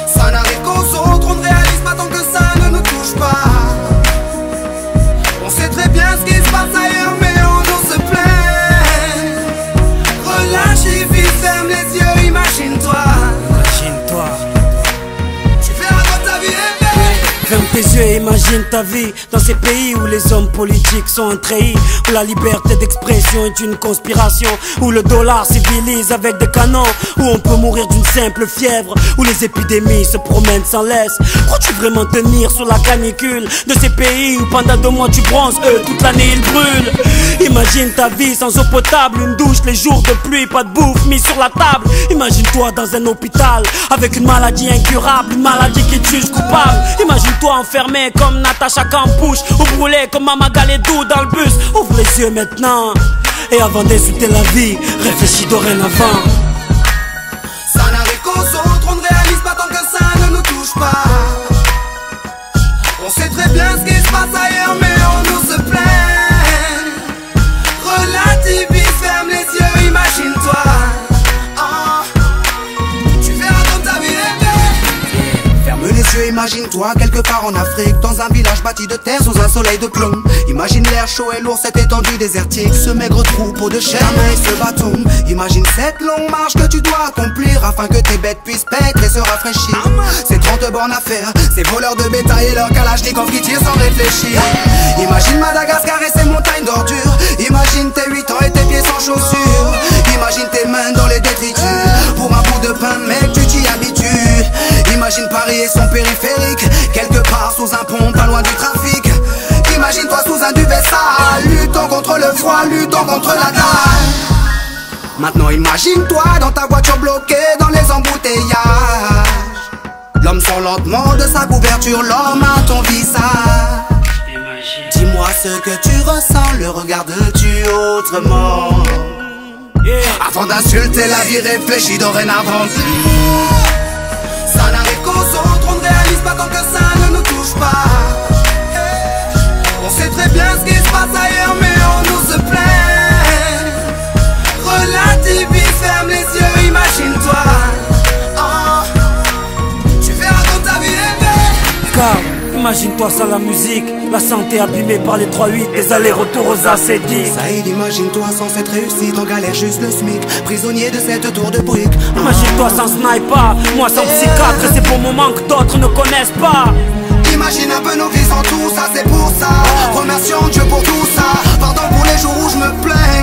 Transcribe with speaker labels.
Speaker 1: Ça n'arrive qu'aux autres, on ne réalise pas tant que ça ne nous touche pas. On sait très bien ce qui se passe ailleurs, mais on nous se plaint. Relâche et vite, ferme les yeux, imagine-toi.
Speaker 2: Imagine-toi.
Speaker 1: Tu verras dans ta vie rêver.
Speaker 2: Ferme tes yeux et imagine ta vie dans ces pays où les hommes politiques sont un treillis, où la liberté d'expression est une conspiration, où le dollar civilise avec des canons, où on peut mourir d'une simple fièvre, où les épidémies se promènent sans laisse. Crois-tu vraiment tenir sur la canicule de ces pays où pendant 2 mois tu bronzes, eux toute l'année ils brûlent? Imagine ta vie sans eau potable, une douche les jours de pluie, pas de bouffe mise sur la table. Imagine-toi dans un hôpital avec une maladie incurable, une maladie qui te juge coupable. Imagine-toi enfermé comme Natacha Campouche, ou brûlé comme Mama Galedou dans le bus. Ouvre les yeux maintenant, et avant d'insulter la vie, réfléchis dorénavant.
Speaker 1: Ça n'arrive qu'aux autres, on ne réalise pas tant que ça ne nous touche pas. On sait très bien ce qui se passe ailleurs, mais on nous se plaint. Relativise, ferme les yeux, imagine-toi. Tu verras dans ta vie rêver. Ferme les yeux, imagine-toi quelque part en Afrique, dans un village bâti de terre sous un soleil de plomb. Imagine l'air chaud et lourd, cette étendue désertique, ce maigre troupeau de chair et ce bâton. Imagine cette longue marche que tu dois accomplir afin que tes bêtes puissent paître et se rafraîchir. Ces 30 bornes à faire, ces voleurs de bétail et leurs kalachnikovs qui tirent sans réfléchir. Imagine Madagascar et ses montagnes d'ordures. Imagine tes 8 ans et tes pieds sans chaussures. Imagine tes mains dans les détritus. Pour un bout de pain, mec, tu t'y habitues. Imagine Paris et son périphérique, quelque part sous un pont, pas loin du trafic. Imagine-toi sous un duvet sale, luttant contre le froid, luttant contre la dalle. Maintenant imagine-toi dans ta voiture bloquée dans les embouteillages. L'homme sort lentement de sa couverture, l'homme à ton visage. Dis-moi ce que tu ressens, le regardes-tu autrement? Avant d'insulter la vie, réfléchis dorénavant. Ça n'arrive qu'aux autres, on ne réalise pas tant que ça ne nous touche pas. On sait très bien ce qui se passe ailleurs, mais on nous se plaint. Relativise, ferme les yeux, imagine-toi. Tu verras dans ta vie rêver.
Speaker 2: Car imagine-toi sans la musique, la santé abîmée par les 3-8, les allers-retours aux acédiques.
Speaker 1: Saïd, imagine-toi sans cette réussite, en galère juste le SMIC, prisonnier de cette tour de briques.
Speaker 2: Imagine-toi sans sniper, moi sans psychiatre, et ces beaux moments que d'autres ne connaissent pas.
Speaker 1: Imagine un peu nos vies sans tout ça, c'est pour ça. Remercions Dieu pour tout ça. Pardon pour les jours où je me plains.